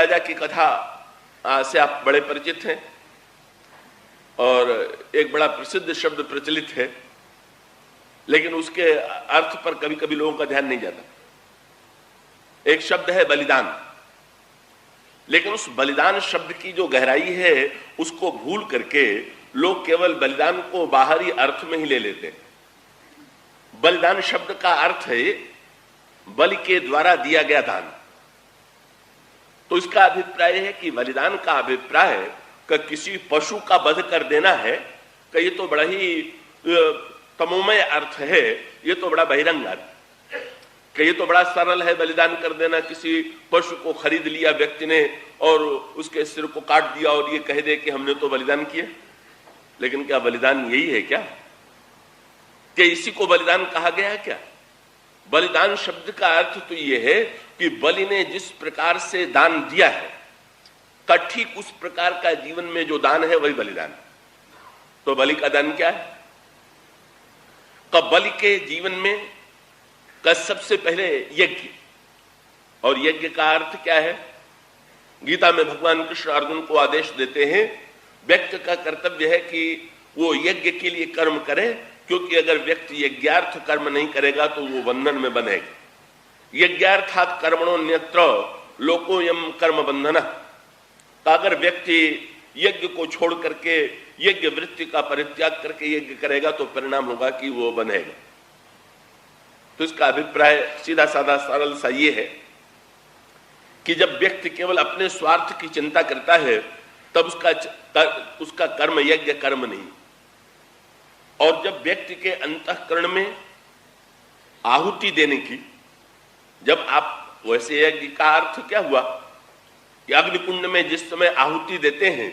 राजा की कथा से आप बड़े परिचित हैं और एक बड़ा प्रसिद्ध शब्द प्रचलित है, लेकिन उसके अर्थ पर कभी कभी लोगों का ध्यान नहीं जाता। एक शब्द है बलिदान, लेकिन उस बलिदान शब्द की जो गहराई है उसको भूल करके लोग केवल बलिदान को बाहरी अर्थ में ही ले लेते हैं। बलिदान शब्द का अर्थ है बलि के द्वारा दिया गया दान। तो इसका अभिप्राय है कि बलिदान का अभिप्राय कि किसी पशु का वध कर देना है, कि ये तो बड़ा ही तमोमय अर्थ है, ये तो बड़ा बहिरंग अर्थ, कि ये तो बड़ा सरल है बलिदान कर देना। किसी पशु को खरीद लिया व्यक्ति ने और उसके सिर को काट दिया और ये कह दे कि हमने तो बलिदान किया। लेकिन क्या बलिदान यही है क्या? कि इसी को बलिदान कहा गया है क्या? बलिदान शब्द का अर्थ तो यह है कि बलि ने जिस प्रकार से दान दिया है, का ठीक उस प्रकार का जीवन में जो दान है वही बलिदान। तो बलि का दान क्या है? का बलि के जीवन में का सबसे पहले यज्ञ, और यज्ञ का अर्थ क्या है? गीता में भगवान कृष्ण अर्जुन को आदेश देते हैं, व्यक्ति का कर्तव्य है कि वो यज्ञ के लिए कर्म करे, क्योंकि अगर व्यक्ति यज्ञार्थ कर्म नहीं करेगा तो वो बंधन में बंधेगा। यज्ञार्थात कर्मणोन्यत्र लोकोयम कर्म बंधन। अगर व्यक्ति यज्ञ को छोड़ करके यज्ञ वृत्ति का परित्याग करके यज्ञ करेगा तो परिणाम होगा कि वो बंधेगा। तो इसका अभिप्राय सीधा साधा सरल सा ये है कि जब व्यक्ति केवल अपने स्वार्थ की चिंता करता है तब उसका कर्म यज्ञ कर्म नहीं। और जब व्यक्ति के अंतःकरण में आहुति देने की, जब आप वैसे यज्ञ का अर्थ क्या हुआ कि अग्निकुंड में जिस समय आहुति देते हैं,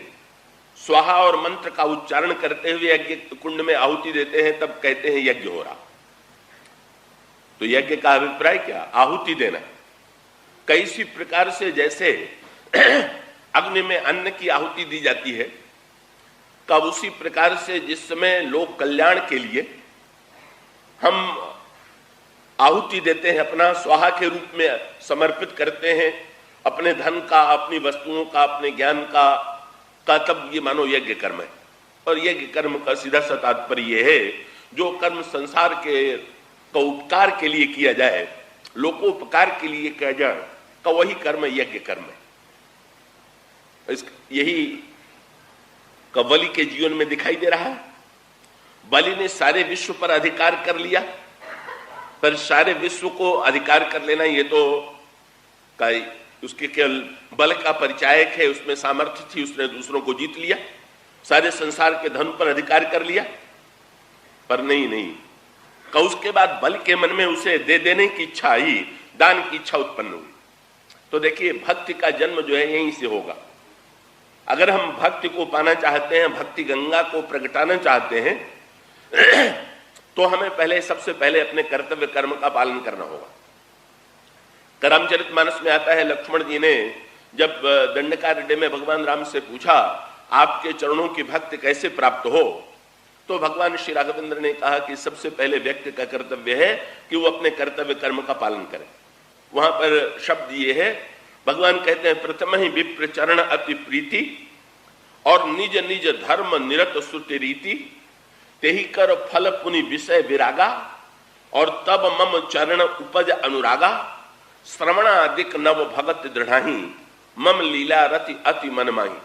स्वाहा और मंत्र का उच्चारण करते हुए यज्ञ कुंड में आहुति देते हैं, तब कहते हैं यज्ञ हो रहा। तो यज्ञ का अभिप्राय क्या? आहुति देना। कैसी प्रकार से जैसे अग्नि में अन्न की आहुति दी जाती है, कब उसी प्रकार से जिस समय लोक कल्याण के लिए हम आहुति देते हैं, अपना स्वाहा के रूप में समर्पित करते हैं, अपने धन का, अपनी वस्तुओं का, अपने ज्ञान का, तब ये मानो यज्ञ कर्म है। और यज्ञ कर्म का सीधा सा तात्पर्य यह है, जो कर्म संसार के का उपकार के लिए किया जाए, लोकोपकार के लिए किया जाए, का वही कर्म यज्ञ कर्म है। यही का बलि के जीवन में दिखाई दे रहा है। बलि ने सारे विश्व पर अधिकार कर लिया, पर सारे विश्व को अधिकार कर लेना ये तो उसके केवल बल का परिचायक है, उसमें सामर्थ्य थी, उसने दूसरों को जीत लिया, सारे संसार के धन पर अधिकार कर लिया। पर नहीं का उसके बाद बल के मन में उसे दे देने की इच्छा आई, दान की इच्छा उत्पन्न हुई। तो देखिए, भक्ति का जन्म जो है यहीं से होगा। अगर हम भक्ति को पाना चाहते हैं, भक्ति गंगा को प्रगटाना चाहते हैं, तो हमें सबसे पहले अपने कर्तव्य कर्म का पालन करना होगा। रामचरितमानस में आता है, लक्ष्मण जी ने जब दंडकारण्य में भगवान राम से पूछा, आपके चरणों की भक्ति कैसे प्राप्त हो, तो भगवान श्री राघवेंद्र ने कहा कि सबसे पहले व्यक्ति का कर्तव्य है कि वो अपने कर्तव्य कर्म का पालन करे। वहां पर शब्द ये है, भगवान कहते हैं, प्रथम ही विप्र चरण अति प्रीति और निज निज धर्म निरत श्रुति रीति, तेहि कर फल पुनि विषय विरागा और तब मम चरण उपज अनुरागा, श्रवणादिक नव भगत दृढ़ाही मम लीला रति अति मनमाही।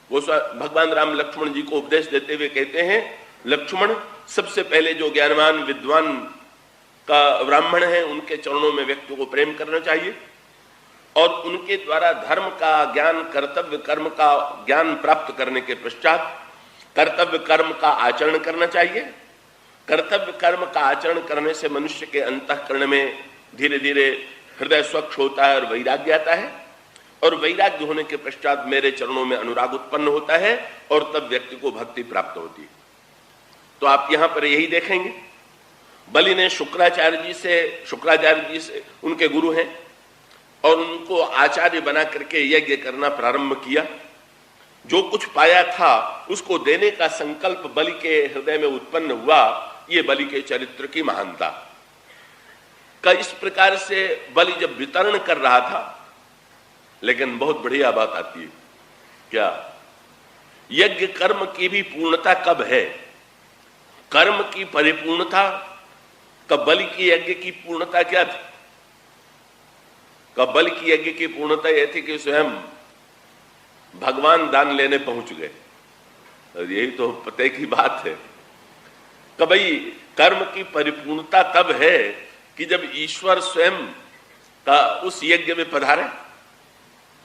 वो भगवान राम लक्ष्मण जी को उपदेश देते हुए कहते हैं, लक्ष्मण, सबसे पहले जो ज्ञानवान विद्वान का ब्राह्मण है उनके चरणों में व्यक्ति को प्रेम करना चाहिए और उनके द्वारा धर्म का ज्ञान, कर्तव्य कर्म का ज्ञान प्राप्त करने के पश्चात कर्तव्य कर्म का आचरण करना चाहिए। कर्तव्य कर्म का आचरण करने से मनुष्य के अंतःकरण में धीरे धीरे हृदय स्वच्छ होता है और वैराग्य आता है, और वैराग्य होने के पश्चात मेरे चरणों में अनुराग उत्पन्न होता है और तब व्यक्ति को भक्ति प्राप्त होती है। तो आप यहां पर यही देखेंगे, बलि ने शुक्राचार्य जी से उनके गुरु हैं और उनको आचार्य बना करके यज्ञ करना प्रारंभ किया। जो कुछ पाया था उसको देने का संकल्प बलि के हृदय में उत्पन्न हुआ। ये बलि के चरित्र की महानता का इस प्रकार से बलि जब वितरण कर रहा था लेकिन बहुत बढ़िया बात आती है। क्या? यज्ञ कर्म की भी पूर्णता कब है? कर्म की परिपूर्णता कब? बलि की यज्ञ की पूर्णता क्या थी? कब बलि की यज्ञ की पूर्णता यह थी कि स्वयं भगवान दान लेने पहुंच गए। और यही तो पते की बात है कि भाई कर्म की परिपूर्णता तब है कि जब ईश्वर स्वयं का उस यज्ञ में पधारे।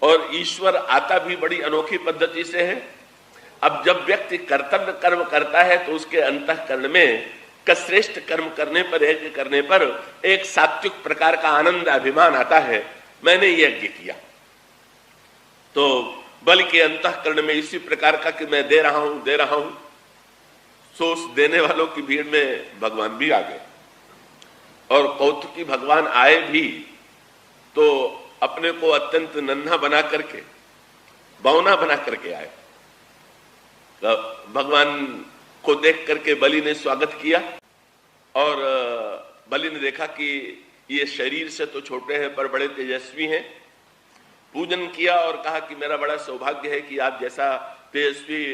और ईश्वर आता भी बड़ी अनोखी पद्धति से है। अब जब व्यक्ति कर्तव्य कर्म करता है तो उसके अंतःकरण में श्रेष्ठ कर्म करने पर, यज्ञ करने पर एक सात्विक प्रकार का आनंद, अभिमान आता है, मैंने यज्ञ किया। तो बलि के अंतःकरण में इसी प्रकार का कि मैं दे रहा हूं। सो उस देने वालों की भीड़ में भगवान भी आ गए। और कौतुकी भगवान आए भी तो अपने को अत्यंत नन्हा बना करके, बौना बना करके आए। तो भगवान को देख करके बलि ने स्वागत किया। और बलि ने देखा कि ये शरीर से तो छोटे हैं पर बड़े तेजस्वी हैं। पूजन किया और कहा कि मेरा बड़ा सौभाग्य है कि आप जैसा तेजस्वी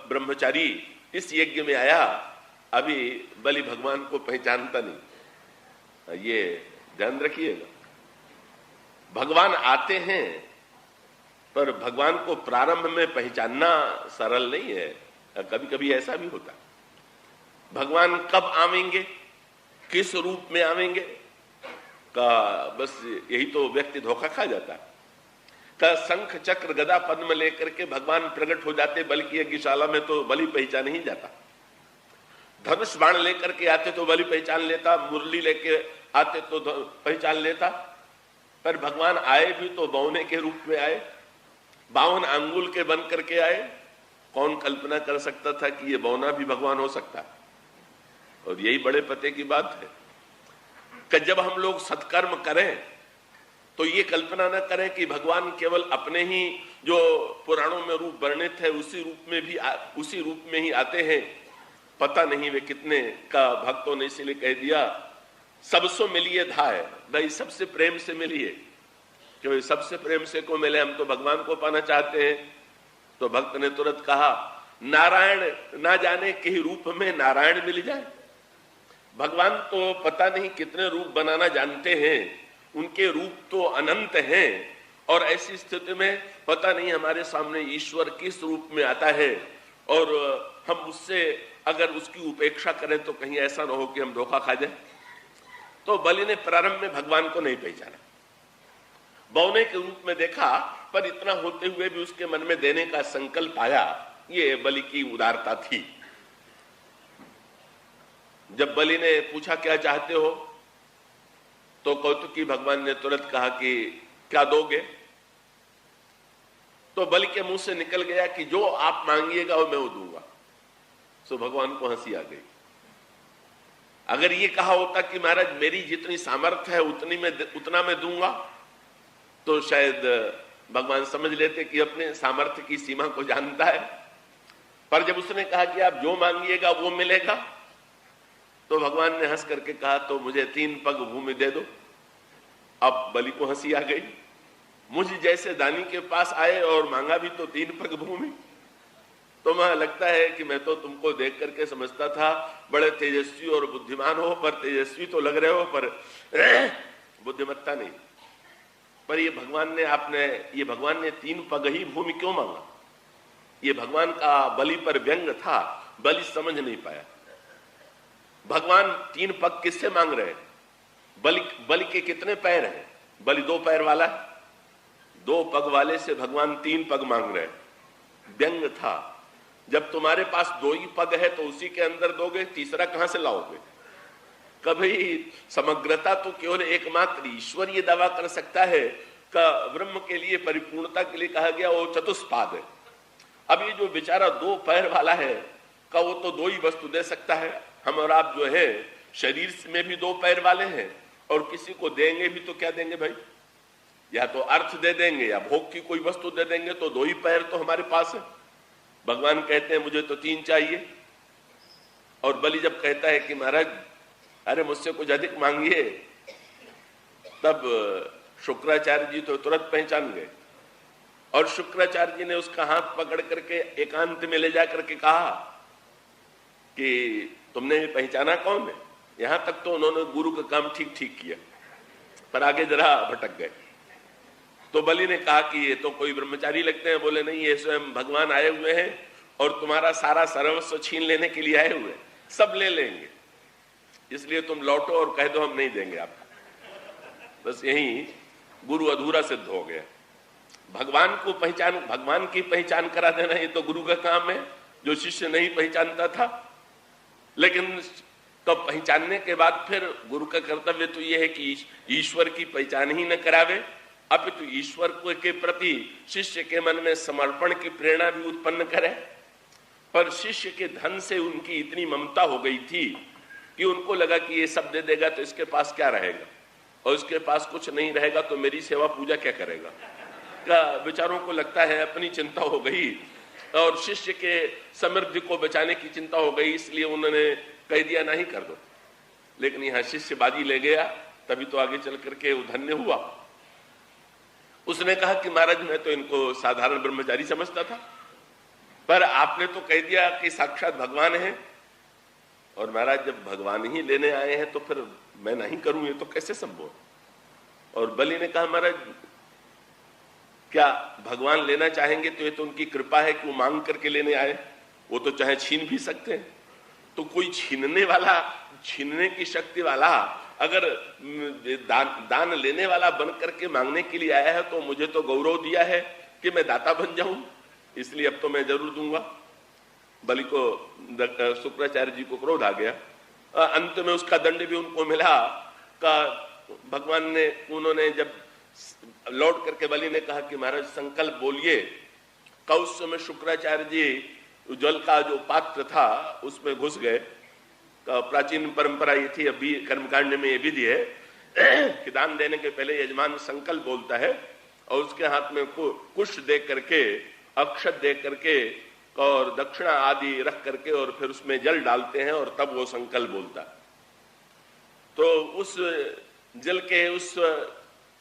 ब्रह्मचारी इस यज्ञ में आया। अभी बलि भगवान को पहचानता नहीं, ये ध्यान रखिएगा। भगवान आते हैं पर भगवान को प्रारंभ में पहचानना सरल नहीं है। कभी कभी ऐसा भी होता। भगवान कब आवेंगे, किस रूप में आवेंगे का बस यही तो व्यक्ति धोखा खा जाता है। का शंख चक्र गदा पद्म लेकर के भगवान प्रकट हो जाते बलि की यज्ञशाला में तो बलि पहचान ही जाता। धनुष बाण लेकर के आते तो बलि पहचान लेता, मुरली लेके आते तो पहचान लेता। पर भगवान आए भी तो बौने के रूप में आए, 52 अंगुल के बन करके आए। कौन कल्पना कर सकता था कि ये बौना भी भगवान हो सकता है? और यही बड़े पते की बात है कि जब हम लोग सत्कर्म करें तो ये कल्पना न करें कि भगवान केवल अपने ही जो पुराणों में रूप वर्णित है उसी रूप में ही आते हैं। पता नहीं वे कितने का भक्तों ने इसलिए कह दिया, सबसे मिलिए धाय, भाई सबसे प्रेम से मिलिए, क्योंकि सबसे प्रेम से को मिले, हम तो भगवान को पाना चाहते हैं। तो भक्त ने तुरंत कहा, नारायण ना जाने के रूप में नारायण मिल जाए। भगवान तो पता नहीं कितने रूप बनाना जानते हैं, उनके रूप तो अनंत हैं। और ऐसी स्थिति में पता नहीं हमारे सामने ईश्वर किस रूप में आता है और हम उससे अगर उसकी उपेक्षा करें तो कहीं ऐसा ना हो कि हम धोखा खा जाए। तो बलि ने प्रारंभ में भगवान को नहीं पहचाना, बौने के रूप में देखा, पर इतना होते हुए भी उसके मन में देने का संकल्प आया। ये बलि की उदारता थी। जब बलि ने पूछा क्या चाहते हो, तो कौतुकी भगवान ने तुरंत कहा कि क्या दोगे। तो बलि के मुंह से निकल गया कि जो आप मांगिएगा वो मैं वो दूंगा। सो भगवान को हंसी आ गई। अगर ये कहा होता कि महाराज मेरी जितनी सामर्थ्य है उतना मैं दूंगा, तो शायद भगवान समझ लेते कि अपने सामर्थ्य की सीमा को जानता है। पर जब उसने कहा कि आप जो मांगिएगा वो मिलेगा, तो भगवान ने हंस करके कहा तो मुझे 3 पग भूमि दे दो। अब बलि को हंसी आ गई, मुझ जैसे दानी के पास आए और मांगा भी तो 3 पग भूमि। तो मुझे लगता है कि मैं तो तुमको देख करके समझता था बड़े तेजस्वी और बुद्धिमान हो, पर तेजस्वी तो लग रहे हो पर बुद्धिमत्ता नहीं। पर ये भगवान ने 3 पग ही भूमि क्यों मांगा? ये भगवान का बलि पर व्यंग था। बलि समझ नहीं पाया भगवान 3 पग किससे मांग रहे हैं। बलि के कितने पैर हैं? बलि 2 पैर वाला है, 2 पग वाले से भगवान 3 पग मांग रहे हैं। व्यंग था, जब तुम्हारे पास 2 ही पग है तो उसी के अंदर दोगे, तीसरा कहां से लाओगे? कभी समग्रता तो केवल एकमात्र ईश्वर ये दावा कर सकता है का ब्रह्म के लिए परिपूर्णता के लिए कहा गया वो चतुष्पाद है। अब ये जो बेचारा 2 पैर वाला है का वो तो 2 ही वस्तु दे सकता है। हम और आप जो है शरीर में भी 2 पैर वाले हैं और किसी को देंगे भी तो क्या देंगे भाई? या तो अर्थ दे देंगे या भोग की कोई वस्तु दे देंगे, तो 2 ही पैर तो हमारे पास है। भगवान कहते हैं मुझे तो 3 चाहिए। और बलि जब कहता है कि महाराज अरे मुझसे कुछ अधिक मांगिए, तब शुक्राचार्य जी तो तुरंत पहचान गए और शुक्राचार्य जी ने उसका हाथ पकड़ करके एकांत में ले जाकर के कहा कि तुमने पहचाना कौन है। यहां तक तो उन्होंने गुरु का काम ठीक ठीक किया, पर आगे जरा भटक गए। तो बलि ने कहा कि ये तो कोई ब्रह्मचारी लगते हैं। बोले नहीं, ये स्वयं भगवान आए हुए हैं और तुम्हारा सारा सर्वस्व छीन लेने के लिए आए हुए हैं, सब ले लेंगे, इसलिए तुम लौटो और कह दो हम नहीं देंगे आपको। बस यही गुरु अधूरा सिद्ध हो गया। भगवान की पहचान करा देना ये तो गुरु का काम है, जो शिष्य नहीं पहचानता था। लेकिन तो पहचानने के बाद फिर गुरु का कर्तव्य तो यह है कि ईश्वर की पहचान ही न करावे, अपितु ईश्वर के प्रति शिष्य के मन में समर्पण की प्रेरणा भी उत्पन्न करे। पर शिष्य के धन से उनकी इतनी ममता हो गई थी कि उनको लगा कि ये सब दे देगा तो इसके पास क्या रहेगा, और इसके पास कुछ नहीं रहेगा तो मेरी सेवा पूजा क्या करेगा। का बेचारों को लगता है अपनी चिंता हो गई और शिष्य के समृद्धि को बचाने की चिंता हो गई, इसलिए उन्होंने कह दिया नहीं कर दो। लेकिन यहां शिष्य बाजी ले गया, तभी तो आगे चल करके वो धन्य हुआ। उसने कहा कि महाराज मैं तो इनको साधारण ब्रह्मचारी समझता था, पर आपने तो कह दिया कि साक्षात भगवान है, और महाराज जब भगवान ही लेने आए हैं तो फिर मैं नहीं करूं, ये तो कैसे संभव। और बलि ने कहा महाराज क्या भगवान लेना चाहेंगे तो ये तो उनकी कृपा है कि वो मांग करके लेने आए, वो तो चाहे छीन भी सकते हैं। तो कोई छीनने की शक्ति वाला अगर दान लेने वाला बन करके मांगने के लिए आया है तो मुझे तो गौरव दिया है कि मैं दाता बन जाऊं, इसलिए अब तो मैं जरूर दूंगा। बलि को शुक्राचार्य जी को क्रोध आ गया। अंत में उसका दंड भी उनको मिला का भगवान ने, उन्होंने जब लौट करके बलि ने कहा कि महाराज संकल्प बोलिए, का उस समय शुक्राचार्य जी जल का जो पात्र था उसमें घुस गए। प्राचीन परंपरा ये थी, अभी कर्मकांड में ये विधि है कि दान देने के पहले यजमान संकल्प बोलता है और उसके हाथ में कुश दे करके, अक्षत दे करके और दक्षिणा आदि रख करके और फिर उसमें जल डालते हैं और तब वो संकल्प बोलता है। तो उस जल के उस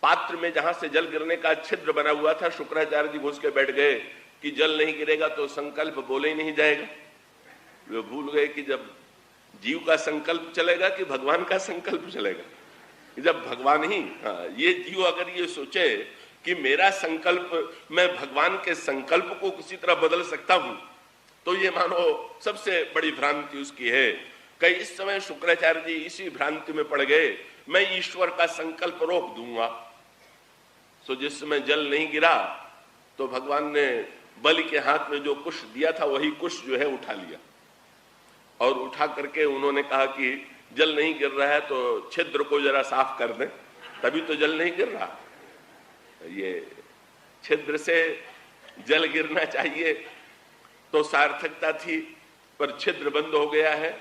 पात्र में जहां से जल गिरने का छिद्र बना हुआ था, शुक्राचार्य जी घुस के बैठ गए कि जल नहीं गिरेगा तो संकल्प बोले ही नहीं जाएगा। वे भूल गए कि जब जीव का संकल्प चलेगा कि भगवान का संकल्प चलेगा। जब भगवान ही, ये जीव अगर ये सोचे कि मेरा संकल्प, मैं भगवान के संकल्प को किसी तरह बदल सकता हूं, तो ये मानो सबसे बड़ी भ्रांति उसकी है। कई इस समय शुक्राचार्य जी इसी भ्रांति में पड़ गए, मैं ईश्वर का संकल्प रोक दूंगा। तो जिस समय जल नहीं गिरा तो भगवान ने बलि के हाथ में जो कुश दिया था वही कुश जो है उठा लिया, और उठा करके उन्होंने कहा कि जल नहीं गिर रहा है तो छिद्र को जरा साफ कर दें, तभी तो जल नहीं गिर रहा। ये छिद्र से जल गिरना चाहिए तो सार्थकता थी, पर छिद्र बंद हो गया है।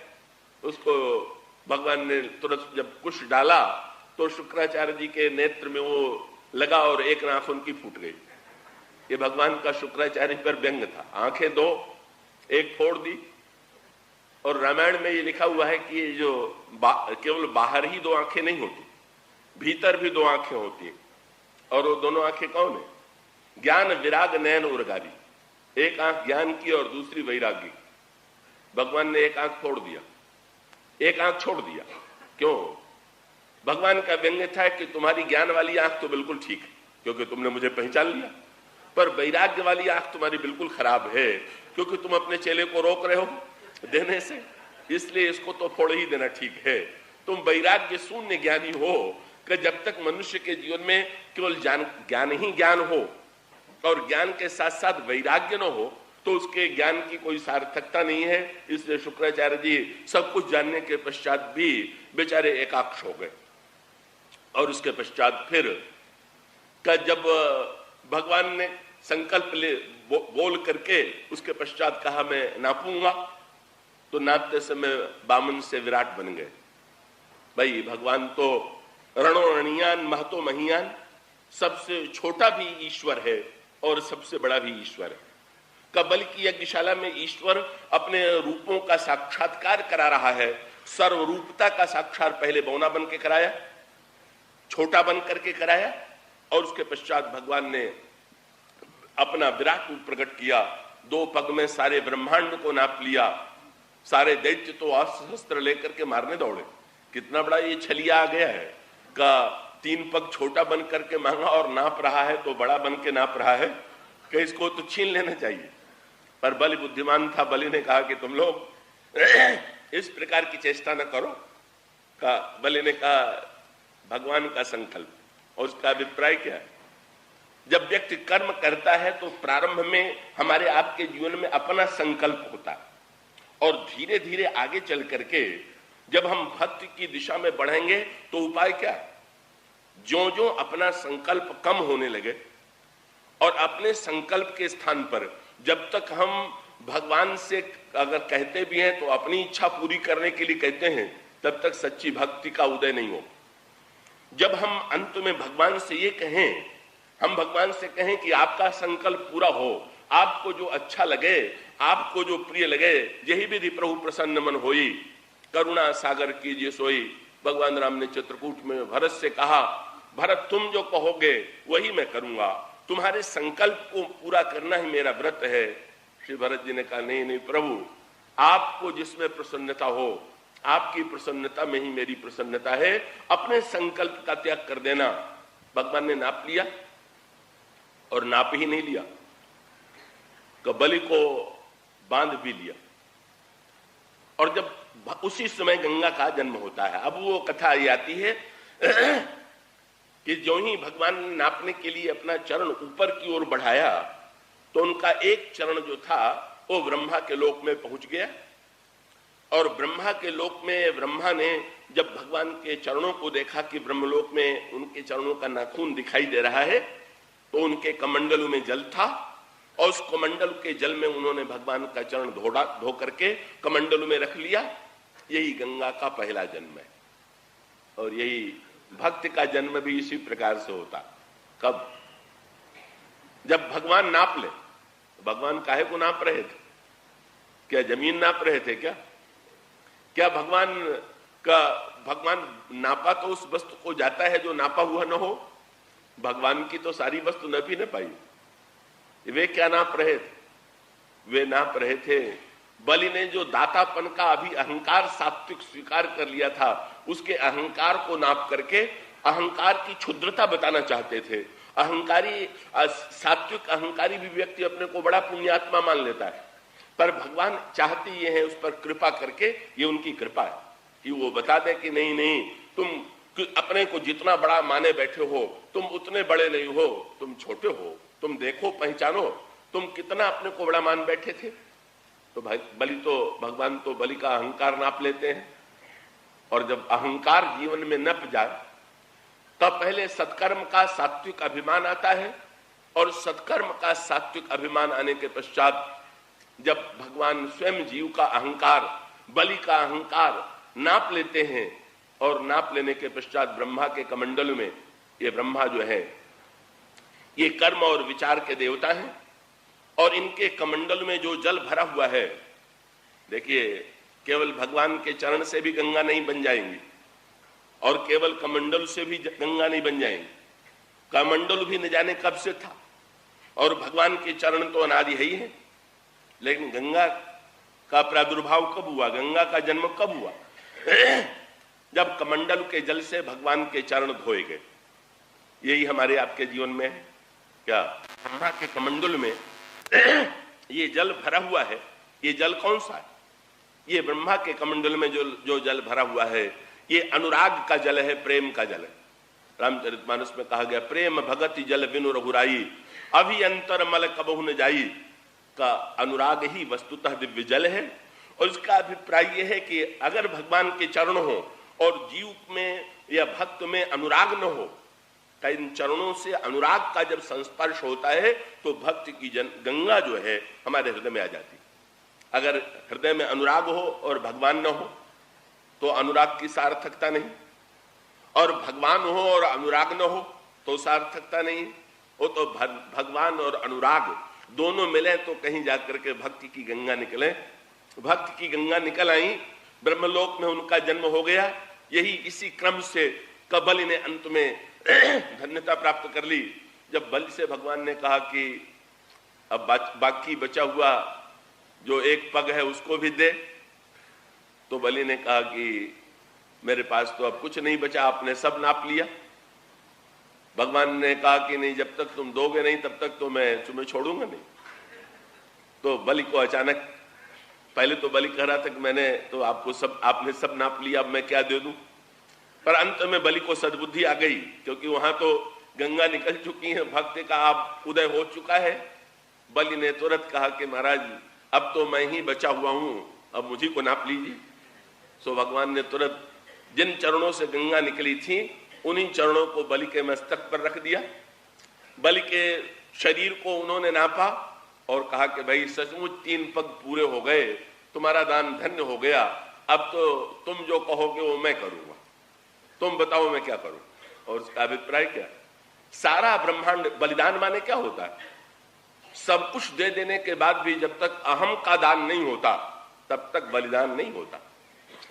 उसको भगवान ने तुरंत जब कुश डाला तो शुक्राचार्य जी के नेत्र में वो लगा और एक आंख उनकी फूट गई। ये भगवान का शुक्राचार्य पर व्यंग था। आंखें दो, एक फोड़ दी। और रामायण में ये लिखा हुआ है कि जो केवल बाहर ही दो आंखें नहीं होती, भीतर भी दो आंखें होती हैं। और वो दोनों आंखें कौन है? ज्ञान विराग नयन उर्गारी। एक आंख ज्ञान की और दूसरी वैराग्य। भगवान ने एक आंख फोड़ दिया, एक आंख छोड़ दिया। क्यों? भगवान का व्यंग्य था कि तुम्हारी ज्ञान वाली आंख तो बिल्कुल ठीक है क्योंकि तुमने मुझे पहचान लिया, पर वैराग्य वाली आंख तुम्हारी बिल्कुल खराब है क्योंकि तुम अपने चेले को रोक रहे हो देने से, इसलिए इसको तो फोड़ ही देना ठीक है। तुम वैराग्य शून्य ज्ञानी हो कि जब तक मनुष्य के जीवन में केवल ज्ञान ही ज्ञान हो और ज्ञान के साथ साथ वैराग्य न हो तो उसके ज्ञान की कोई सार्थकता नहीं है। इसलिए शुक्राचार्य जी सब कुछ जानने के पश्चात भी बेचारे एकाक्ष हो गए। और उसके पश्चात फिर जब भगवान ने संकल्प बोल करके उसके पश्चात कहा मैं नापूंगा, तो नापते समय बामन से विराट बन गए। भाई भगवान तो रणोरणियान महतो महियान, सबसे छोटा भी ईश्वर है और सबसे बड़ा भी ईश्वर है। कबल की यज्ञशाला में ईश्वर अपने रूपों का साक्षात्कार करा रहा है। सर्वरूपता का साक्षात पहले बौना बन के कराया, छोटा बन करके कराया, और उसके पश्चात भगवान ने अपना विराट रूप प्रकट किया, 2 पग में सारे ब्रह्मांड को नाप लिया। सारे दैत्य तो अस्त्र लेकर के मारने दौड़े। कितना बड़ा ये छलिया आ गया है का 3 पग छोटा बन करके मांगा और नाप रहा है तो बड़ा बन के नाप रहा है कि इसको तो छीन लेना चाहिए। पर बलि बुद्धिमान था, बलि ने कहा कि तुम लोग इस प्रकार की चेष्टा न करो। का बलि ने कहा भगवान का संकल्प। और उसका अभिप्राय क्या है? जब व्यक्ति कर्म करता है तो प्रारंभ में हमारे आपके जीवन में अपना संकल्प होता है, और धीरे धीरे आगे चल करके जब हम भक्ति की दिशा में बढ़ेंगे तो उपाय क्या? जो जो अपना संकल्प कम होने लगे और अपने संकल्प के स्थान पर जब तक हम भगवान से अगर कहते भी हैं तो अपनी इच्छा पूरी करने के लिए कहते हैं, तब तक सच्ची भक्ति का उदय नहीं हो। जब हम अंत में भगवान से ये कहें, हम भगवान से कहें कि आपका संकल्प पूरा हो, आपको जो अच्छा लगे, आपको जो प्रिय लगे, यही विधि प्रभु प्रसन्न मन होई, करुणा सागर कीजिए सोई। भगवान राम ने चित्रकूट में भरत से कहा, भरत तुम जो कहोगे वही मैं करूंगा, तुम्हारे संकल्प को पूरा करना ही मेरा व्रत है। श्री भरत जी ने कहा नहीं नहीं प्रभु, आपको जिसमें प्रसन्नता हो, आपकी प्रसन्नता में ही मेरी प्रसन्नता है, अपने संकल्प का त्याग कर देना। भगवान ने नाप लिया, और नाप ही नहीं लिया, बलि को बांध भी लिया। और जब उसी समय गंगा का जन्म होता है। अब वो कथा ये आती है कि जो ही भगवान ने नापने के लिए अपना चरण ऊपर की ओर बढ़ाया तो उनका एक चरण जो था वो ब्रह्मा के लोक में पहुंच गया। और ब्रह्मा के लोक में ब्रह्मा ने जब भगवान के चरणों को देखा कि ब्रह्मलोक में उनके चरणों का नाखून दिखाई दे रहा है, तो उनके कमंडलों में जल था, और उस कमंडल के जल में उन्होंने भगवान का चरण धो करके कमंडलों में रख लिया। यही गंगा का पहला जन्म है। और यही भक्त का जन्म भी इसी प्रकार से होता। कब? जब भगवान नाप ले। भगवान काहे को नाप रहे थे? क्या जमीन नाप रहे थे क्या? क्या भगवान नापा तो उस वस्तु को जाता है जो नापा हुआ न हो? भगवान की तो सारी वस्तु न भी न पाई। वे क्या नाप रहे थे? वे नाप रहे थे बलि ने जो दातापन का अभी अहंकार सात्विक स्वीकार कर लिया था, उसके अहंकार को नाप करके अहंकार की क्षुद्रता बताना चाहते थे। अहंकारी सात्विक अहंकारी भी व्यक्ति अपने को बड़ा पुण्यात्मा मान लेता है, पर भगवान चाहते ये हैं उस पर कृपा करके, ये उनकी कृपा है कि वो बता दें कि नहीं नहीं, तुम अपने को जितना बड़ा माने बैठे हो, तुम उतने बड़े नहीं हो, तुम छोटे हो, तुम देखो पहचानो तुम कितना अपने को बड़ा मान बैठे थे। तो भगवान तो बलि का अहंकार नाप लेते हैं। और जब अहंकार जीवन में नप जाए तब पहले सत्कर्म का सात्विक अभिमान आता है, और सत्कर्म का सात्विक अभिमान आने के पश्चात जब भगवान स्वयं जीव का अहंकार, बलि का अहंकार नाप लेते हैं, और नाप लेने के पश्चात ब्रह्मा के कमंडल में, ये ब्रह्मा जो है ये कर्म और विचार के देवता हैं, और इनके कमंडल में जो जल भरा हुआ है, देखिए केवल भगवान के चरण से भी गंगा नहीं बन जाएंगी, और केवल कमंडल से भी गंगा नहीं बन जाएंगी। कमंडल भी न जाने कब से था, और भगवान के चरण तो अनादि है ही है, लेकिन गंगा का प्रादुर्भाव कब हुआ, गंगा का जन्म कब हुआ? जब कमंडल के जल से भगवान के चरण धोए गए। यही हमारे आपके जीवन में है क्या? ब्रह्मा के कमंडल में ये जल भरा हुआ है। ये जल कौन सा है? ये ब्रह्मा के कमंडल में जो जल भरा हुआ है, ये अनुराग का जल है, प्रेम का जल है। रामचरितमानस में कहा गया, प्रेम भगति जल बिनु रघुराई, अभी अंतर मल कबहु न जाई। का अनुराग ही वस्तुतः दिव्य जल है। और इसका अभिप्राय यह है कि अगर भगवान के चरण हो और जीव में या भक्त में अनुराग न हो, तो इन चरणों से अनुराग का जब संस्पर्श होता है तो भक्ति की गंगा जो है हमारे हृदय में आ जाती है। अगर हृदय में अनुराग हो और भगवान न हो तो अनुराग की सार्थकता नहीं, और भगवान हो और अनुराग न हो तो सार्थकता नहीं। वो तो भगवान और अनुराग दोनों मिले तो कहीं जाकर के भक्ति की गंगा निकले। भक्ति की गंगा निकल आई, ब्रह्मलोक में उनका जन्म हो गया। यही इसी क्रम से बलि ने अंत में धन्यता प्राप्त कर ली। जब बलि से भगवान ने कहा कि अब बाकी बचा हुआ जो एक पग है उसको भी दे, तो बलि ने कहा कि मेरे पास तो अब कुछ नहीं बचा, आपने सब नाप लिया। भगवान ने कहा कि नहीं, जब तक तुम दोगे नहीं तब तक तो मैं तुम्हें छोड़ूंगा नहीं। तो बलि को अचानक, पहले तो बलि कह रहा था कि मैंने तो आपने सब नाप लिया, अब मैं क्या दे दूं। पर अंत में बलि को सद्बुद्धि आ गई, क्योंकि वहां तो गंगा निकल चुकी है, भक्ति का आप उदय हो चुका है। बलि ने तुरंत कहा कि महाराज अब तो मैं ही बचा हुआ हूं, अब मुझे को नाप लीजिए। सो भगवान ने तुरंत जिन चरणों से गंगा निकली थी उन्हीं चरणों को बलि के मस्तक पर रख दिया। बलि के शरीर को उन्होंने नापा और कहा कि भाई सचमुच 3 पग पूरे हो गए, तुम्हारा दान धन्य हो गया, अब तो तुम जो कहोगे वो मैं करूंगा, तुम बताओ मैं क्या करूं। और उसका अभिप्राय क्या? सारा ब्रह्मांड बलिदान माने क्या होता है? सब कुछ दे देने के बाद भी जब तक अहम का दान नहीं होता तब तक बलिदान नहीं होता।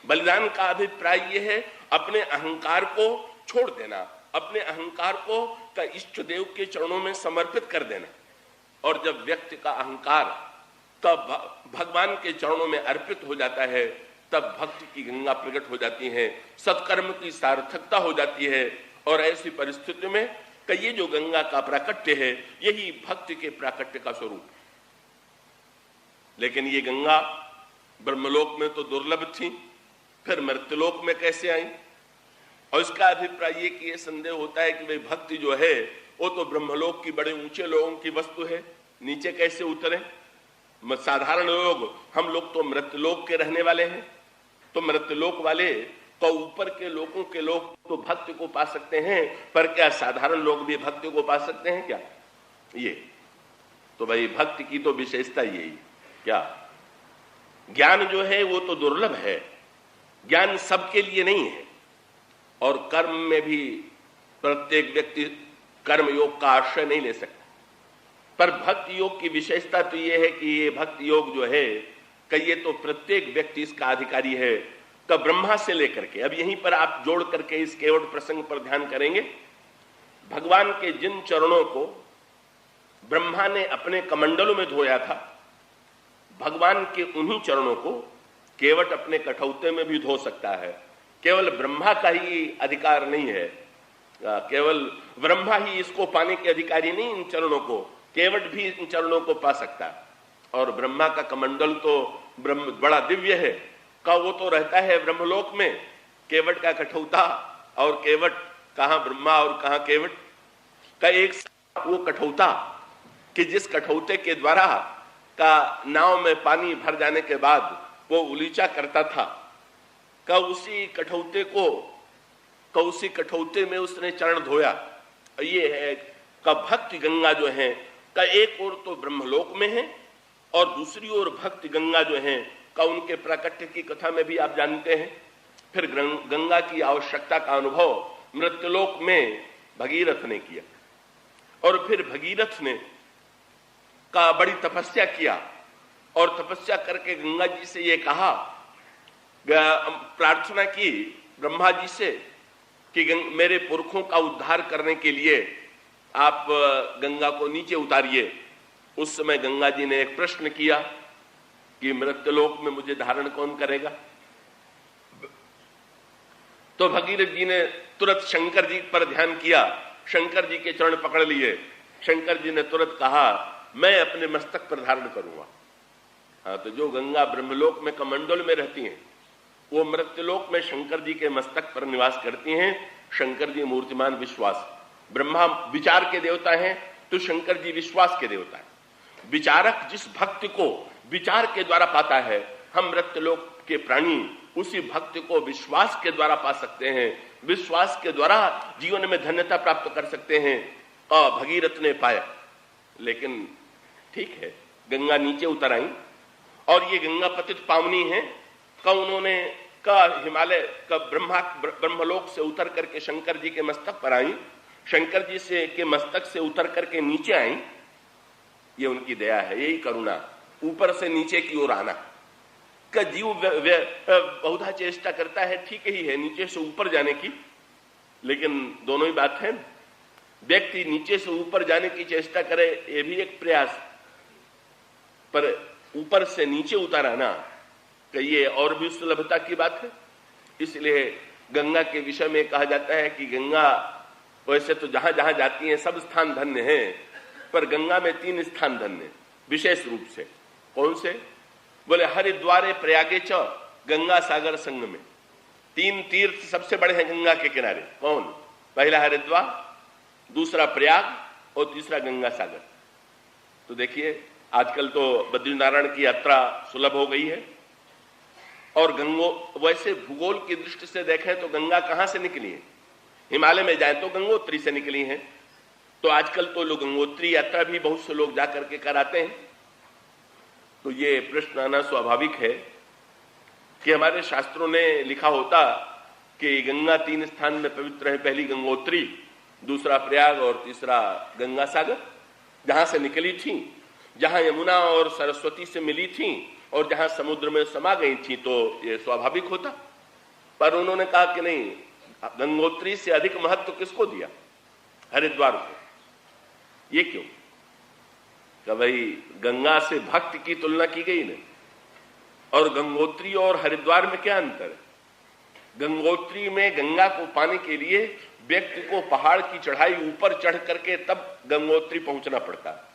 बलिदान का अभिप्राय यह है अपने अहंकार को छोड़ देना, अपने अहंकार को का इष्ट देव के चरणों में समर्पित कर देना। और जब व्यक्ति का अहंकार तब भगवान के चरणों में अर्पित हो जाता है, तब भक्ति की गंगा प्रकट हो जाती है, सत्कर्म की सार्थकता हो जाती है। और ऐसी परिस्थिति में कि ये जो गंगा का प्राकट्य है यही भक्ति के प्राकट्य का स्वरूप। लेकिन ये गंगा ब्रह्मलोक में तो दुर्लभ थी, फिर मर्त्यलोक में कैसे आई? और इसका अभिप्राय ये कि ये संदेह होता है कि भाई भक्ति जो है वो तो ब्रह्मलोक की बड़े ऊंचे लोगों की वस्तु है, नीचे कैसे उतरे? साधारण लोग, हम लोग तो मृत्यलोक के रहने वाले हैं, तो मृत्यलोक वाले तो ऊपर के लोगों के लोग तो भक्ति को पा सकते हैं, पर क्या साधारण लोग भी भक्ति को पा सकते हैं क्या? ये तो भाई भक्ति की तो विशेषता यही क्या, ज्ञान जो है वो तो दुर्लभ है, ज्ञान सबके लिए नहीं है। और कर्म में भी प्रत्येक व्यक्ति कर्म योग का आश्रय नहीं ले सकता। पर भक्ति योग की विशेषता तो ये है कि ये भक्ति योग जो है कि ये तो प्रत्येक व्यक्ति इसका अधिकारी है, तो ब्रह्मा से लेकर के, अब यहीं पर आप जोड़ करके इस केवट प्रसंग पर ध्यान करेंगे। भगवान के जिन चरणों को ब्रह्मा ने अपने कमंडलों में धोया था, भगवान के उन्हीं चरणों को केवट अपने कठौते में भी धो सकता है। केवल ब्रह्मा का ही अधिकार नहीं है, केवल ब्रह्मा ही इसको पाने के अधिकारी नहीं, इन चरणों को केवट भी इन चरणों को पा सकता है। और ब्रह्मा का कमंडल तो ब्रह्म बड़ा दिव्य है का, वो तो रहता है ब्रह्मलोक में। केवट का कठौता, और केवट कहां ब्रह्मा और कहां केवट का एक वो कठौता कि जिस कठौते के द्वारा का नाव में पानी भर जाने के बाद वो उलीचा करता था, का उसी कठौते में उसने चरण धोया। ये है का भक्ति गंगा जो है का एक ओर तो ब्रह्मलोक में है और दूसरी ओर भक्ति गंगा जो है का उनके प्राकट्य की कथा में भी आप जानते हैं। फिर गंगा की आवश्यकता का अनुभव मृत्यलोक में भगीरथ ने किया, और फिर भगीरथ ने का बड़ी तपस्या किया, और तपस्या करके गंगा जी से ये कहा, प्रार्थना की ब्रह्मा जी से कि मेरे पुरखों का उद्धार करने के लिए आप गंगा को नीचे उतारिए। उस समय गंगा जी ने एक प्रश्न किया कि मृत्यलोक में मुझे धारण कौन करेगा? तो भगीरथ जी ने तुरंत शंकर जी पर ध्यान किया, शंकर जी के चरण पकड़ लिए। शंकर जी ने तुरंत कहा मैं अपने मस्तक पर धारण करूंगा। हाँ, तो जो गंगा ब्रह्मलोक में कमंडल में रहती हैं वो मृत्यलोक में शंकर जी के मस्तक पर निवास करती हैं। शंकर जी मूर्तिमान विश्वास, ब्रह्मा विचार के देवता हैं तो शंकर जी विश्वास के देवता हैं। विचारक जिस भक्ति को विचार के द्वारा पाता है, हम मृत्यलोक के प्राणी उसी भक्ति को विश्वास के द्वारा पा सकते हैं, विश्वास के द्वारा जीवन में धन्यता प्राप्त कर सकते हैं। और भगीरथ ने पाया। लेकिन ठीक है, गंगा नीचे उतर आई और ये गंगा पतित पावनी है का उन्होंने का हिमालय का ब्रह्मलोक से उतर करके शंकर जी के मस्तक पर आई, शंकर जी से के मस्तक से उतर करके नीचे आई। ये उनकी दया है, यही करुणा, ऊपर से नीचे की ओर आना का जीव बहुधा चेष्टा करता है, ठीक ही है नीचे से ऊपर जाने की, लेकिन दोनों ही बात है। व्यक्ति नीचे से ऊपर जाने की चेष्टा करे, ये भी एक प्रयास, पर ऊपर से नीचे उतर आना ये और भी सुलभता की बात है। इसलिए गंगा के विषय में कहा जाता है कि गंगा वैसे तो जहां जहां जाती है सब स्थान धन्य हैं, पर गंगा में 3 स्थान धन्य विशेष रूप से। कौन से? बोले हरिद्वारे प्रयागे च गंगा सागर संगम में। 3 तीर्थ सबसे बड़े हैं गंगा के किनारे। कौन? पहला हरिद्वार, दूसरा प्रयाग और तीसरा गंगा सागर। तो देखिए आजकल तो बद्रीनारायण की यात्रा सुलभ हो गई है, और वैसे भूगोल की दृष्टि से देखें तो गंगा कहां से निकली है? हिमालय में जाए तो गंगोत्री से निकली है। तो आजकल तो लोग गंगोत्री यात्रा भी बहुत से लोग जाकर के कराते हैं। तो ये प्रश्न आना स्वाभाविक है कि हमारे शास्त्रों ने लिखा होता कि गंगा 3 स्थान में पवित्र है, पहली गंगोत्री, दूसरा प्रयाग और तीसरा गंगा सागर, जहां से निकली थी, जहां यमुना और सरस्वती से मिली थी और जहां समुद्र में समा गई थी। तो ये स्वाभाविक होता, पर उन्होंने कहा कि नहीं, गंगोत्री से अधिक महत्व किसको दिया? हरिद्वार को। ये क्यों? कि भाई गंगा से भक्ति की तुलना की गई नहीं। और गंगोत्री और हरिद्वार में क्या अंतर है? गंगोत्री में गंगा को पाने के लिए व्यक्ति को पहाड़ की चढ़ाई ऊपर चढ़ करके तब गंगोत्री पहुंचना पड़ता है।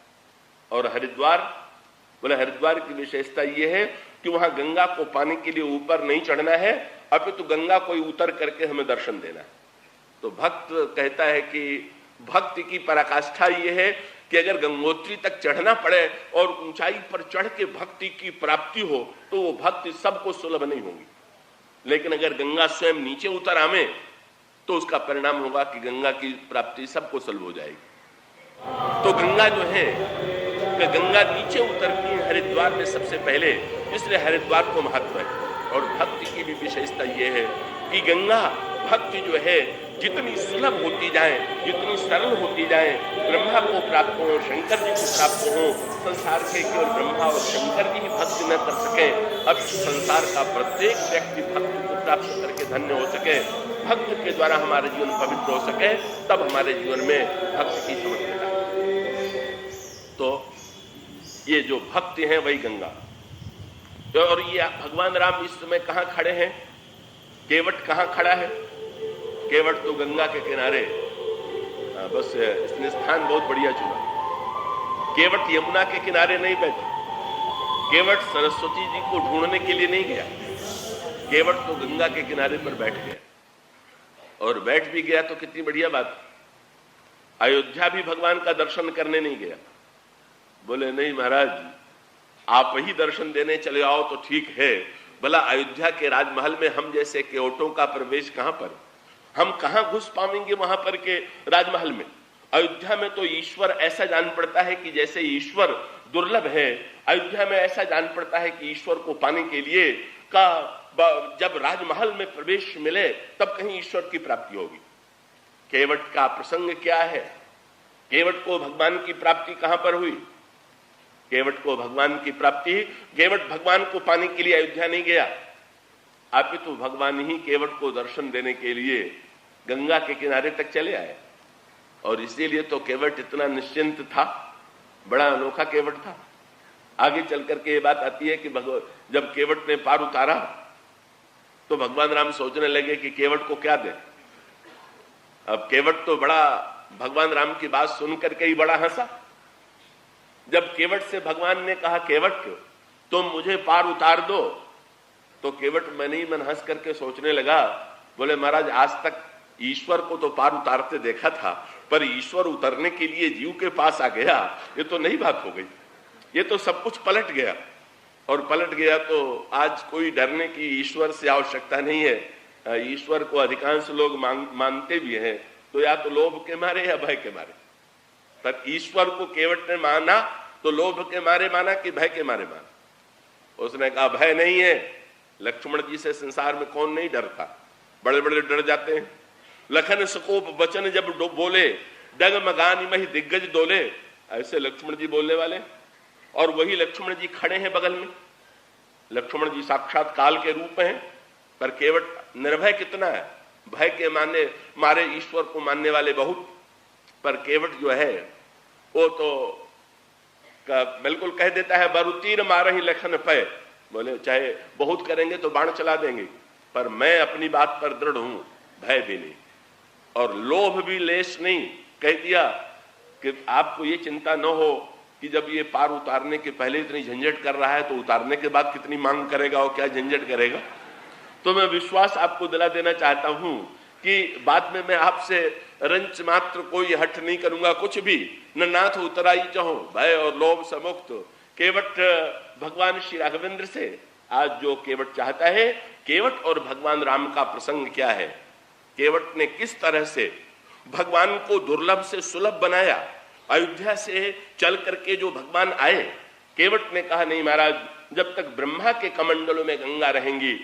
और हरिद्वार, बोले हरिद्वार की विशेषता यह है कि वहां गंगा को पाने के लिए ऊपर नहीं चढ़ना है, अपितु गंगा को उतर करके हमें दर्शन देना है। तो भक्त कहता है कि भक्ति की पराकाष्ठा यह है कि अगर गंगोत्री तक चढ़ना पड़े और ऊंचाई पर चढ़ के भक्ति की प्राप्ति हो तो वो भक्ति सबको सुलभ नहीं होगी। लेकिन अगर गंगा स्वयं नीचे उतर आवे तो उसका परिणाम होगा कि गंगा की प्राप्ति सबको सुलभ हो जाएगी। तो गंगा जो है कि गंगा नीचे उतरती है हरिद्वार में सबसे पहले, इसलिए हरिद्वार को महत्व है। और भक्ति की भी विशेषता यह है कि गंगा भक्ति जो है जितनी सुलभ होती जाए, जितनी सरल होती जाए, ब्रह्मा को प्राप्त हो, शंकर जी को प्राप्त हो, संसार के केवल ब्रह्मा और शंकर जी ही भक्ति न कर सके, अब संसार का प्रत्येक व्यक्ति भक्ति को प्राप्त करके धन्य हो सके, भक्त के द्वारा हमारा जीवन पवित्र हो सके, तब हमारे जीवन में भक्ति की समझ में आए। तो ये जो भक्ति है वही गंगा। और ये भगवान राम इस समय कहां खड़े हैं? केवट कहां खड़ा है? केवट तो गंगा के किनारे, बस इसने स्थान बहुत बढ़िया चुना। केवट यमुना के किनारे नहीं बैठे, केवट सरस्वती जी को ढूंढने के लिए नहीं गया, केवट तो गंगा के किनारे पर बैठ गया। और बैठ भी गया तो कितनी बढ़िया बात। अयोध्या भी भगवान का दर्शन करने नहीं गया। बोले नहीं महाराज, आप ही दर्शन देने चले आओ तो ठीक है, भला अयोध्या के राजमहल में हम जैसे केवटों का प्रवेश कहां पर? हम कहां घुस पाएंगे वहां पर के राजमहल में? अयोध्या में तो ईश्वर ऐसा जान पड़ता है कि जैसे ईश्वर दुर्लभ है, अयोध्या में ऐसा जान पड़ता है कि ईश्वर को पाने के लिए जब राजमहल में प्रवेश मिले तब कहीं ईश्वर की प्राप्ति होगी। केवट का प्रसंग क्या है? केवट को भगवान की प्राप्ति कहां पर हुई? केवट को भगवान की प्राप्ति, केवट भगवान को पाने के लिए अयोध्या नहीं गया, अपितु भगवान ही केवट को दर्शन देने के लिए गंगा के किनारे तक चले आए। और इसीलिए तो केवट इतना निश्चिंत था, बड़ा अनोखा केवट था। आगे चल करके ये बात आती है कि जब केवट ने पार उतारा तो भगवान राम सोचने लगे कि केवट को क्या दें। अब केवट तो बड़ा भगवान राम की बात सुन करके ही बड़ा हंसा। जब केवट से भगवान ने कहा केवट तुम मुझे पार उतार दो, तो केवट मन ही मन हंस करके सोचने लगा, बोले महाराज आज तक ईश्वर को तो पार उतारते देखा था, पर ईश्वर उतरने के लिए जीव के पास आ गया, ये तो नई बात हो गई। ये तो सब कुछ पलट गया, और पलट गया तो आज कोई डरने की ईश्वर से आवश्यकता नहीं है। ईश्वर को अधिकांश लोग मानते भी हैं तो या तो लोभ के मारे या भय के मारे, पर ईश्वर को केवट ने माना तो लोभ के मारे माना कि भय के मारे माना। उसने कहा भय नहीं है, लक्ष्मण जी से संसार में कौन नहीं डरता, बड़े बड़े डर जाते हैं। लखन सकोप वचन जब बोले, डगमगानी मही दिग्गज डोले, ऐसे लक्ष्मण जी बोलने वाले। और वही लक्ष्मण जी खड़े हैं बगल में। लक्ष्मण जी साक्षात काल के रूप हैं, पर केवट निर्भय कितना है, भय के मारे ईश्वर को मानने वाले बहुत, पर केवट जो है वो तो बिल्कुल कह देता है बरु तीर मार ही लखन पे, बोले चाहे बहुत करेंगे तो बाण चला देंगे, पर मैं अपनी बात पर दृढ़ हूं, भय भी नहीं और लोभ भी लेश नहीं। कह दिया कि आपको ये चिंता न हो कि जब ये पार उतारने के पहले इतनी झंझट कर रहा है तो उतारने के बाद कितनी मांग करेगा और क्या झंझट करेगा। तो मैं विश्वास आपको दिला देना चाहता हूं कि बाद में मैं आपसे रंच मात्र कोई हट नहीं करूंगा, कुछ भी न नाथ उतराई चाहो, भय और लोभ से मुक्त। केवट भगवान श्री राघवेंद्र से आज जो केवट चाहता है, केवट और भगवान राम का प्रसंग क्या है, केवट ने किस तरह से भगवान को दुर्लभ से सुलभ बनाया। अयोध्या से चल करके जो भगवान आए, केवट ने कहा नहीं महाराज, जब तक ब्रह्मा के कमंडलों में गंगा रहेंगी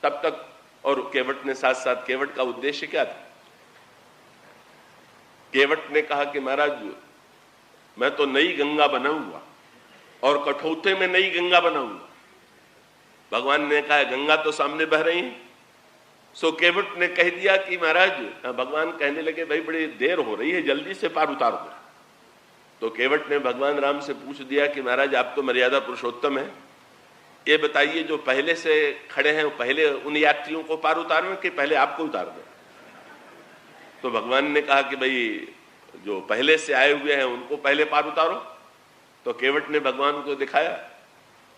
तब तक। और केवट ने साथ साथ, केवट का उद्देश्य क्या था, केवट ने कहा कि महाराज मैं तो नई गंगा बनाऊंगा और कठौते में नई गंगा बनाऊंगा। भगवान ने कहा गंगा तो सामने बह रही है। सो केवट ने कह दिया कि महाराज, भगवान कहने लगे भाई बड़ी देर हो रही है, जल्दी से पार उतार दो। तो केवट ने भगवान राम से पूछ दिया कि महाराज आप तो मर्यादा पुरुषोत्तम है, ये बताइए जो पहले से खड़े हैं पहले उन यात्रियों को पार उतारें कि पहले आपको उतार दें। तो भगवान ने कहा कि भाई जो पहले से आए हुए हैं उनको पहले पार उतारो। तो केवट ने भगवान को दिखाया,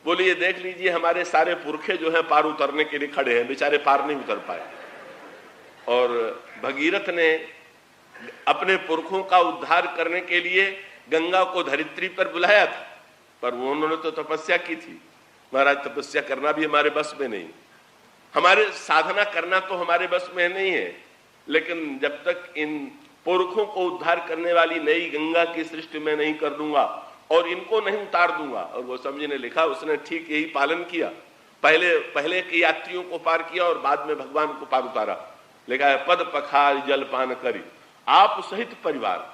बोले ये देख लीजिए हमारे सारे पुरखे जो हैं पार उतरने के लिए खड़े हैं, बेचारे पार नहीं उतर पाए। और भगीरथ ने अपने पुरखों का उद्धार करने के लिए गंगा को धरित्री पर बुलाया था, पर उन्होंने तो तपस्या की थी। महाराज तपस्या करना भी हमारे बस में नहीं, हमारे साधना करना तो हमारे बस में नहीं है, लेकिन जब तक इन पुरखों को उद्धार करने वाली नई गंगा की सृष्टि में नहीं कर दूंगा और इनको नहीं उतार दूंगा। और वो समझी ने लिखा, उसने ठीक यही पालन किया, पहले के यात्रियों को पार किया और बाद में भगवान को पार उतारा। लिखा है पद पखार जल पान करी, आप सहित परिवार।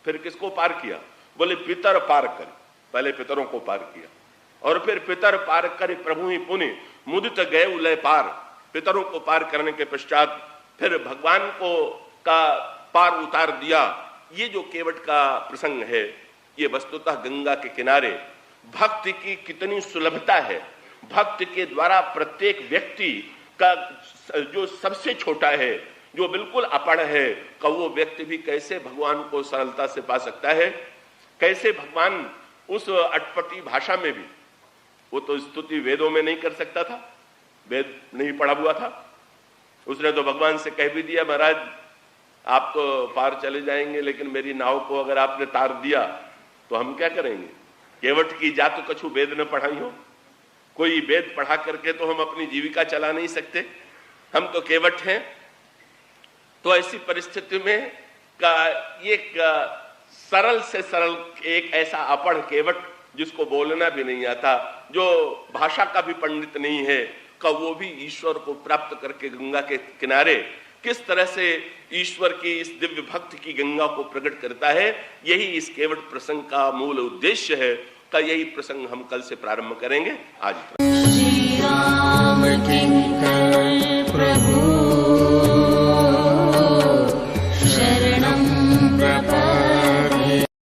फिर किसको पार किया, बोले पितर पार करी, पहले पितरों को पार किया और फिर पितर पार कर प्रभु ही पुण्य मुदित गए उलय पार। पितरों को पार करने के पश्चात फिर भगवान को का पार उतार दिया। ये जो केवट का प्रसंग है, ये वस्तुतः गंगा के किनारे भक्ति की कितनी सुलभता है। भक्त के द्वारा प्रत्येक व्यक्ति का जो सबसे छोटा है, जो बिल्कुल अपढ़ है, का वो व्यक्ति भी कैसे भगवान को सरलता से पा सकता है। कैसे भगवान उस अटपटी भाषा में भी, वो तो स्तुति वेदों में नहीं कर सकता था, वेद नहीं पढ़ा हुआ था। उसने तो भगवान से कह भी दिया महाराज आप तो पार चले जाएंगे, लेकिन मेरी नाव को अगर आपने तार दिया तो हम क्या करेंगे। केवट की जात कछु वेद न पढ़ाई हो, कोई वेद पढ़ा करके तो हम अपनी जीविका चला नहीं सकते, हम तो केवट हैं। तो ऐसी परिस्थिति में का ये सरल से सरल एक ऐसा अपढ़ केवट जिसको बोलना भी नहीं आता, जो भाषा का भी पंडित नहीं है, का वो भी ईश्वर को प्राप्त करके गंगा के किनारे किस तरह से ईश्वर की इस दिव्य भक्ति की गंगा को प्रकट करता है। यही इस केवट प्रसंग का मूल उद्देश्य है। का यही प्रसंग हम कल से प्रारंभ करेंगे। आज श्री राम किंकर प्रभु